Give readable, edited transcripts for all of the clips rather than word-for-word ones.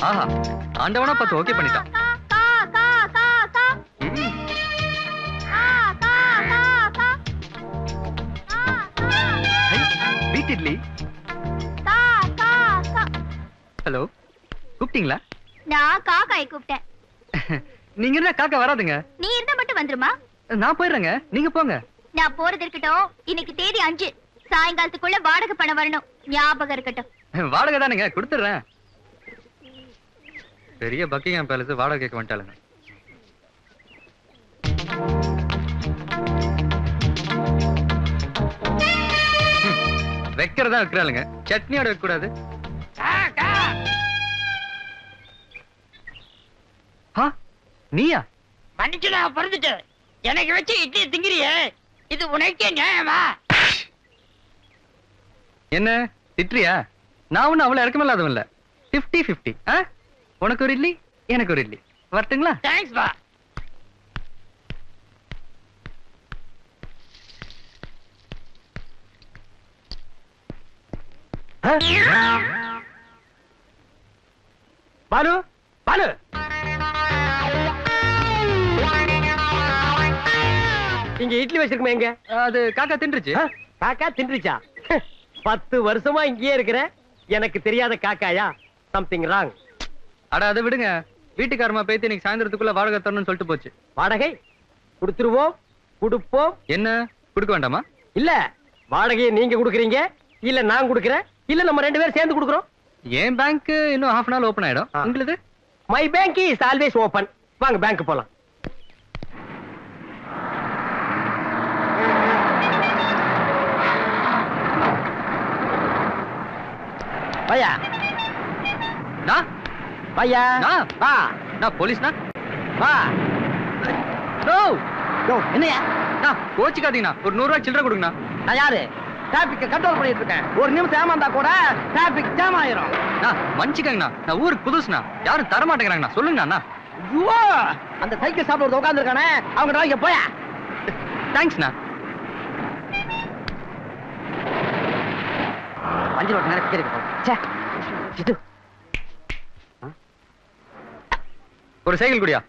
ஆஹா, ஆண்டவனா பார்த்து ஓகே பண்ணிட்டான். வீட் இட்லி. ஹலோ, கூப்பிட்டீங்களா? நான் காக்காய் கூப்பிட்டேன். நீங்க இருந்தா காக்கா வராதுங்க. நீ இருந்தா மட்டும் வந்துருமா? நான் போயிடுறேங்க, நீங்க போங்க. நான் போறது இருக்கட்டும். இன்னைக்கு தேதி 5, சாயங்காலத்துக்குள்ள வாடகை பணம் வரணும். ஞாபகம் இருக்கட்டும். வாடகை தானுங்க, கொடுத்துடுறேன். பெரிய பக்கிங்ஹாம் பேலஸ் வாடகை கேட்க வந்துட்டாளுங்க. வைக்கிறதா வைக்கிறாளுங்க, சட்னியோட வைக்க கூடாது. நீயா? மன்னிச்சுடா, பிறந்துட்டு எனக்கு வச்சு இட்லி திங்கிறியே, இது உனக்கே நியாயமா? என்ன திட்டுறியா? நான் ஒண்ணு அவ்வளவு இறக்கமில்லாதவன் இல்ல. 50-50. உனக்கு ஒரு இட்லி, எனக்கு ஒரு இட்லி. வரட்டுங்களா? தேங்க்ஸ் பா. பாலு, பாலு, இங்க இட்லி வச்சிருக்குமே எங்க? அது காக்கா தின்றுச்சு. காக்கா தின்றுச்சா? 10 வருஷமா இங்கேயே இருக்கிற, எனக்கு தெரியாத காக்காயா? Something wrong. அட அதை விடுங்க, வீட்டுக்காரமா பேத்தி இன்னைக்கு சாயந்தரத்துக்குள்ள வாடகை தரணும்னு சொல்லிட்டு போச்சு. வாடகை கொடுத்துருவோம், கொடுப்போம். என்ன கொடுக்க வேண்டாமா? இல்ல, வாடகையை நீங்க கொடுக்குறீங்க, இல்ல நான் கொடுக்குறேன், இல்ல நம்ம 2 பேரும் சேர்ந்து கொடுக்குறோம். என் பேங்க் இன்னும் half an hour ஓபன் ஆயிடும். உங்களுக்கு? My bank is always open. வாங்க பேங்க் போலாம். பையா நான் பையா வா. நான் போலீஸ்னா? வா. நோ யோ, என்னையா? நான் கோச்சிக்காதீங்கண்ணா, ஒரு 100 ரூபாய் சில்லறை கொடுங்கண்ணா. நான் யாரு? டிராபிக் கண்ட்ரோல் பண்ணிட்டு இருக்கேன். ஒரு நிமிஷம் ஏமாந்தா கூட டிராபிக் ஜாம் ஆயிரும். மன்னிச்சுக்கங்கண்ணா, நான் ஊருக்கு புதுசுண்ணா, யாரும் தர மாட்டேங்கிறாங்கண்ணா. சொல்லுங்கண்ணா. ஐயோ, அந்த சைக்கிள் ஷாப்ல ஒரு உட்கார்ந்து இருக்கானே, அவங்க டிரைவ் போயா. தேங்க்ஸ்ண்ணா. வண்டி ஓட்ட நேரம் இருக்கு. ச்சே, இது ஒரு சைக்கிள் குடியா?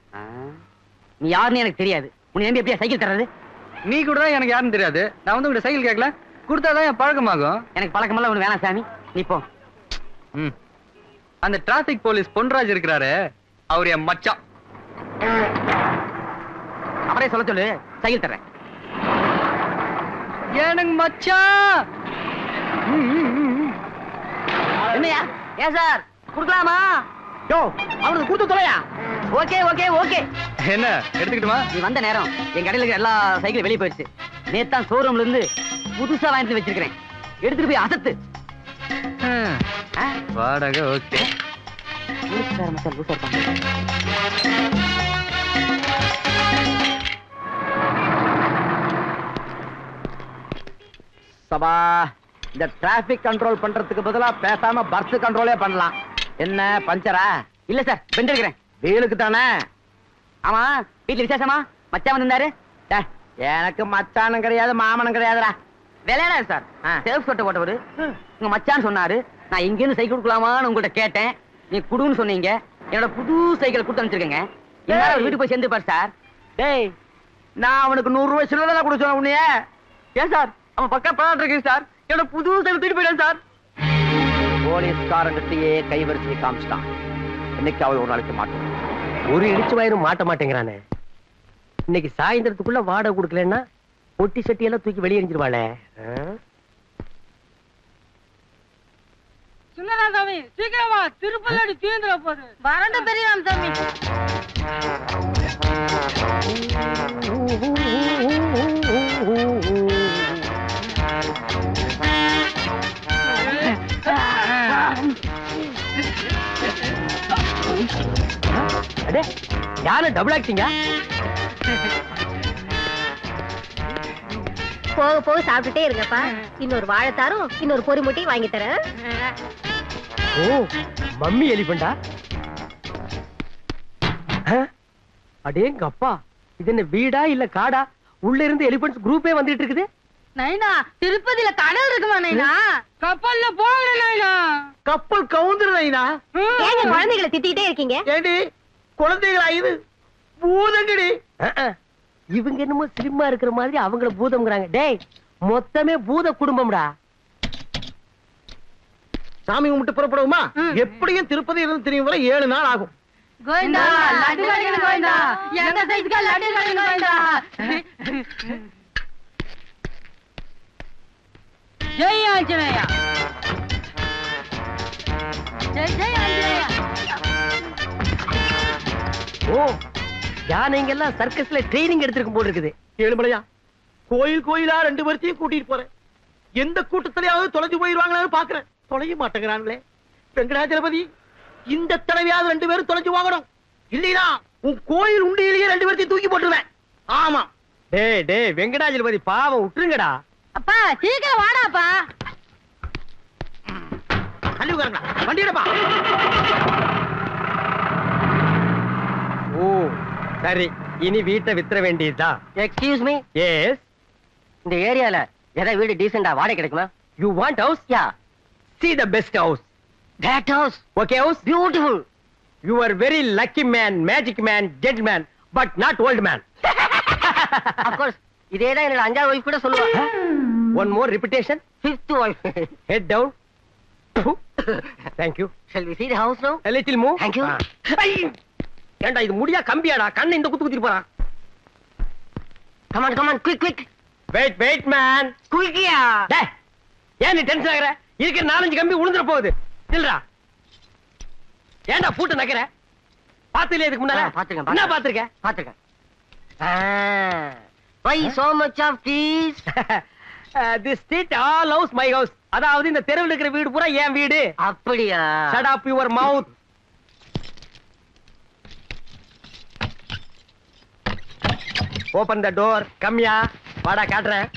நீ யாருன்னு எனக்கு தெரியாது. உன்னை நம்பி எப்படியா சைக்கிள் தர்றது? நீ கூட தான் எனக்கு யாருன்னு தெரியாது. நான் வந்து உங்க சைக்கிள் கேட்கல, கொடுத்தாதான் என் பழக்கமாகும். எனக்கு பழக்கமெல்லாம் ஒண்ணு வேணாம் சாமி, நீ போ. அந்த டிராபிக் போலீஸ் பொன்ராஜ் இருக்கிறாரு, அவர் என் மச்சான். அவரே சொல்ல சொல்லு, சைக்கிள் தர்றேன். எனக்கு மச்சான். என்னையா? ஏன் சார் குடுக்கலாமா? யோ, அவனுக்கு கொடுத்து தொலையா. Okay okay okay. என்ன எடுத்துக்கிட்டுமா? நீ வந்த நேரம் என் கடையில இருக்க எல்லா சைக்கிளும் வெளியே போயிடுச்சு. நேத்தான் ஷோரூம்ல இருந்து புதுசா வாங்கிட்டு வச்சிருக்கிறேன். எடுத்துட்டு போய் அசத்து. வாடகை ஓகே. சபா, இந்த டிராபிக் கண்ட்ரோல் பண்றதுக்கு பதிலா பேசாம பஸ் கண்ட்ரோலே பண்ணலாம். என்ன பஞ்சரா? இல்ல சார், பெண்ட் இருக்கிறேன். வீலுக்கு தானே? ஆமா, வீட்டுல விசேஷமா? மச்சான் வந்திருந்தாரு. எனக்கு மச்சானும் கிடையாது, மாமனும் கிடையாதுடா. விளையாடா சார், சேஃப் சொட்டை போட்டவரு உங்க மச்சான்னு சொன்னாரு. நான் இங்க இருந்து சைக்கிள் கொடுக்கலாமான்னு உங்கள்கிட்ட கேட்டேன். நீ குடுன்னு சொன்னீங்க. என்னோட புது சைக்கிள் கொடுத்து அனுப்பிச்சிருக்கேங்க. வீட்டுக்கு போய் சேர்ந்துப்பாரு சார். டேய், நான் அவனுக்கு 100 ரூபாய் சில்லறை கொடுக்க சொன்ன உன்னைய. ஏன் சார், அவன் பக்கம் பழாட்டு இருக்கு சார். என்னோட புது சைக்கிள் தூக்கிட்டு போயிட்டான் சார். போலீஸ்காரங்கிட்டயே கைவரிசையை காமிச்சிட்டான். இன்னைக்கு அவள் ஒரு நாளைக்கு மாட்டோம். ஒரு இடிச்சு வயிறும் மாட்ட மாட்டேங்கிறானே. இன்னைக்கு சாயந்தரத்துக்குள்ள வாடகை கொடுக்கலன்னா பொட்டி சட்டி எல்லாம் தூக்கி வெளியே எரிஞ்சிருவாளே. சுந்தரா சாமி, சீக்கிரமா திருப்பதி தீர்ந்துட போகுது. வரண்ட பெரியராம் சாமி. யாரு டபுள் ஆக்டிங்க? போக போக சாப்பிட்டுட்டே இருங்கப்பா. இன்னொரு வாழைத்தாரும் இன்னொரு பொறி முட்டையும் வாங்கி தரேன். ஓ, மம்மி எலிபண்டா? அடேங்க அப்பா, இது என்ன வீடா இல்ல காடா? உள்ள இருந்து எலிபண்ட்ஸ் குரூப்பே வந்துட்டு இருக்குது. நைனா திருப்பதியில கடல் இருக்குமா நைனா? கப்பல்ல போகணும் நைனா. கப்பல் கவுந்துரு நைனா. ஏங்க குழந்தைகளை திட்டிட்டே இருக்கீங்க? ஏண்டி குழந்தைகளா இது? பூதங்கடி. இவங்க என்னமோ சினிமா இருக்கிற மாதிரி அவங்கள பூதம்ங்கறாங்க. டேய் மொத்தமே பூத குடும்பம்டா. சாமி கும்பிட்டு புறப்படுவோமா? எப்படியும் திருப்பதி இருந்து தெரியும் வரை 7 நாள் ஆகும். கோவிந்தா லட்டு கடைக்கு கோவிந்தா. எங்க சைஸ்க்கு லட்டு கடைக்கு கோவிந்தா. ஜெய் ஆஞ்சநேயா. ஜெய் ஜெய் ஆஞ்சநேயா. ஓ யானைங்க எல்லாம் சர்க்கஸ்ல ட்ரெய்னிங் எடுத்திருக்கும் போல இருக்குது. ஏழுமலையா, கோயில் கோயிலா 2 பேர்த்தையும் கூட்டிட்டு போறேன். எந்த கூட்டத்திலேயாவது தொலைஞ்சு போயிருவாங்களான்னு பாக்குறேன். தொலைய மாட்டேங்கிறாங்களே. வெங்கடாஜலபதி, இந்த தடவையாவது 2 பேரும் தொலைஞ்சு வாங்கணும். இல்லையா உன் கோயில் உண்டியிலேயே 2 பேர்த்தையும் தூக்கி போட்டுருவேன். ஆமா. டேய் டேய் வெங்கடாஜலபதி பாவம் விட்டுருங்கடா. அப்பா சீக்கிரம் வாடாப்பா. தள்ளி உட்காருங்களா, வண்டியடப்பா. ஓ சரி, இனி வீட்டை வித்துற வேண்டியதுதான். Excuse me. எஸ். இந்த ஏரியால ஏதாவது வீடு டீசெண்டா வாடகை கிடைக்குமா? You want house? Yeah. See the best house. That house. Okay house? Beautiful. You are very lucky man, magic man, gentleman, but not old man. Of course. இதேதான் என்னோட 5வது wife கூட சொல்லுவா. One more repetition. 5th wife. Head down. Thank you. Shall we see the house now? A little move. Thank you. ஏண்டா இது முடியா கம்பியாடா? கண்ணை இந்த குத்து குத்திட்டு போறான். Come on, come on, quick, quick. Wait, wait man. Quickயா. டேய் ஏன் நீ டென்ஷன் ஆகுற? இருக்கிற 4-5 கம்பி உளுந்துற போகுது. இல்லடா. ஏண்டா பூட்ட நக்கற? பாத்துலயே இதுக்கு முன்னால? பாத்துங்க. என்ன பாத்துக்க? பாத்துக்க. Why so much of these? This street all house my house. அதாவது இந்த தெருவுல இருக்கிற வீடு பூரா என் வீடு. அப்படியா? Shut up your mouth. Open the door. கம்மியா. வாடா காட்றேன்.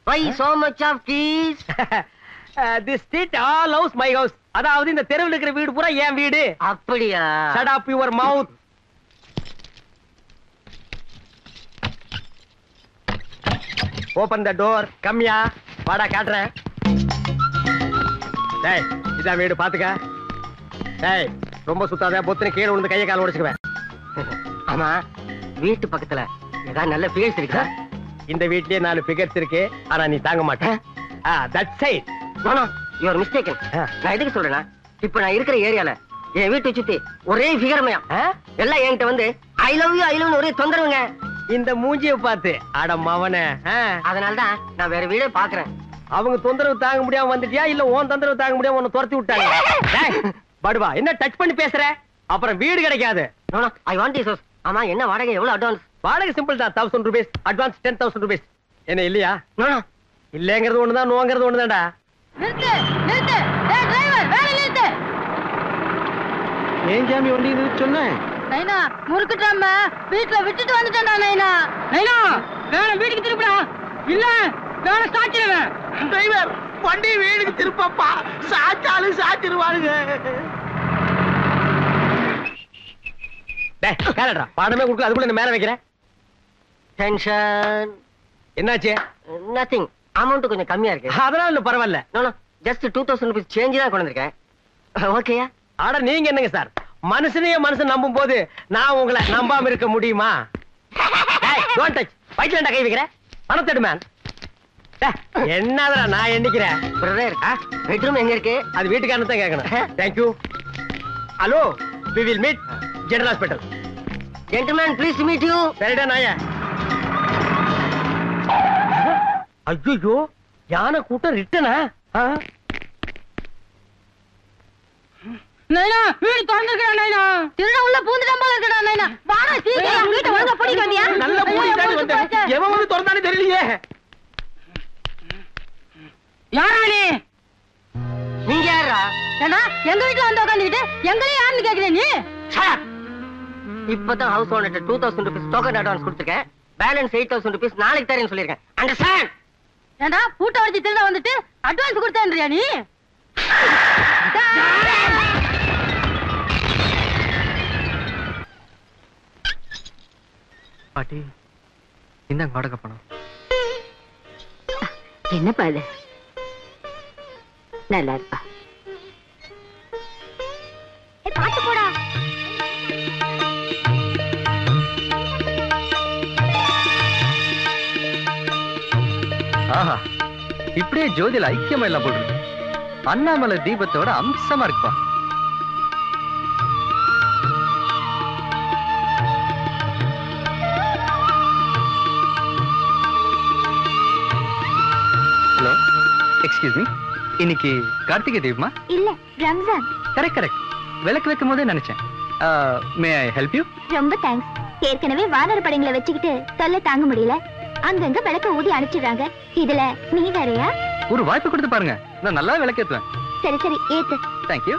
Why so much of these? This street all house my house. அதாவது இந்த தெருவுல இருக்கிற வீடு பூரா என் வீடு. அப்படியா? Shut up your mouth. Open the door. கம்மியா. வாடா காட்றேன். டேய் இதான் வீடு பாத்துக்க. டேய் ரொம்ப சுத்தாத, பொத்துன கீழே விழுந்து கையை கால உடைச்சுக்குவேன். ஆமா வீட்டு பக்கத்துல ஏதாவது நல்ல ஃபிகர்ஸ் இருக்கா? இந்த வீட்லயே 4 ஃபிகர்ஸ் இருக்கு. ஆனா நீ தாங்க மாட்டேன். That's it. No no you are mistaken. நான் எதுக்கு சொல்றேன்னா, இப்போ நான் இருக்கிற ஏரியால என் வீட்டை சுத்தி ஒரே ஃபிகர்மயா எல்லாம் என்கிட்ட வந்து ஐ லவ் யூ ஒரே தொந்தரவுங்க. இந்த மூஞ்சியை பார்த்து அட மவனே. அதனால தான் நான் வேற வீடே பாக்குறேன். அவங்க தொந்தரவு தாங்க முடியாம வந்துட்டியா இல்ல உன் தொந்தரவு தாங்க முடியாம உன்னை துரத்தி விட்டாங்க? படுவா என்ன டச் பண்ணி பேசுற? அப்புறம் வீடு கிடைக்காது. No no I want this house. ஆமா என்ன வாடகை எவ்வளவு அட்வான்ஸ்? வாடகை சிம்பிள் தான், 1000 rupees. Advance 10,000 rupees. என்ன இல்லையா? நோ நோ இல்லங்கிறது ஒண்ணுதான், நோங்கிறது ஒண்ணுதான்டா. நிறுத்து நிறுத்து. டேய் டிரைவர் வேலை நிறுத்து. ஏன் ஜாமி வண்டி நிறுத்த சொன்னேன்? நைனா முறுக்குட்டாம வீட்ல விட்டுட்டு வந்துட்டேன்டா நைனா. நைனா வேற வீட்டுக்கு திருப்புடா. இல்ல வேற சாச்சிடுவேன். டிரைவர் வண்டி வீட்டுக்கு திருப்பப்பா. சாச்சாலும் சாச்சிருவானுங்க. டேய் கேளடா, பாடமே கொடுக்கல அதுக்குள்ள என்ன மேல வைக்கிறேன்? டென்ஷன். என்னாச்சு? நதிங். அமௌண்ட் கொஞ்சம் கம்மியா இருக்கு. அதனால இல்ல பரவாயில்ல. No no just 2000 rupees change தான் கொண்டு வந்திருக்கேன். ஓகேயா? ஆட நீங்க என்னங்க சார், மனுஷனையே மனுஷன் நம்பும் போது நான் உங்களை நம்பாம இருக்க முடியுமா? Don't touch. வயிற்றுல கை வைக்கிறேன். பணத்தெடு மேன். என்னடா நான் எண்ணிக்கிறேன். பிரதர் பெட்ரூம் எங்க இருக்கு? அது வீட்டுக்காரன் தான் கேட்கணும். Thank you. Hello we will meet general hospital. Gentlemen, pleased to meet you. சரிடா நாயே. ஐயோ யானை கூட்டம் ரிட்டனா? நைனா வீடு திறந்துக்கடா நைனா. திருட உள்ள பூந்துட்டான் போல இருக்கடா நைனா. வாடா சீக்கிரம் வீட்டை ஒழுங்கா பூட்டி காமியா. நல்ல மூடி தாடி வந்தேன். எவன் வந்து திறந்தானே தெரியலையே. யாரா நீங்க யாரா? ஏண்டா எங்க வீட்ல வந்து உட்கார்ந்துட்டு எங்களே யாருன்னு கேக்குற நீ? இப்பதான் ஹவுஸ் ஓனர்ட்ட 2000 rupees டோக்கன் அட்வான்ஸ் கொடுத்துருக்கேன். பேலன்ஸ் 8000 rupees நாளைக்கு தரேன்னு சொல்லிருக்கேன். அண்டர்ஸ்டாண்ட்? ஏண்டா பூட்ட வச்சு திருட வந்துட்டு அட்வான்ஸ் கொடுத்தேன்றியா நீ? பாட்டி இந்த வாடகை பணம். என்னப்பா இது? நல்லா இருப்பா. பாத்து போடா. ஆஹா, இப்படியே ஜோதியில ஐக்கியமா எல்லாம் போடுறது. அண்ணாமலை தீபத்தோட அம்சமா இருக்குப்பா. ஹலோ, எக்ஸ்கியூஸ் மீ, இன்னைக்கு கார்த்திகை தீபமா? இல்ல, ரம்ஜான். கரெக்ட் கரெக்ட், விளக்கு வைக்கும் போதே நினைச்சேன். மே ஐ ஹெல்ப் யூ? ரொம்ப தேங்க்ஸ். ஏற்கனவே வானர் படங்களை வச்சுக்கிட்டு தொல்லை தாங்க முடியல. அங்கங்க விளக்க ஊதி அனுப்பிச்சிடுறாங்க. இதுல நீ வேறயா? ஒரு வாய்ப்பு கொடுத்து பாருங்க, நான் நல்லா விளக்கேத்துவேன். சரி சரி, ஏத்து. தேங்க்யூ.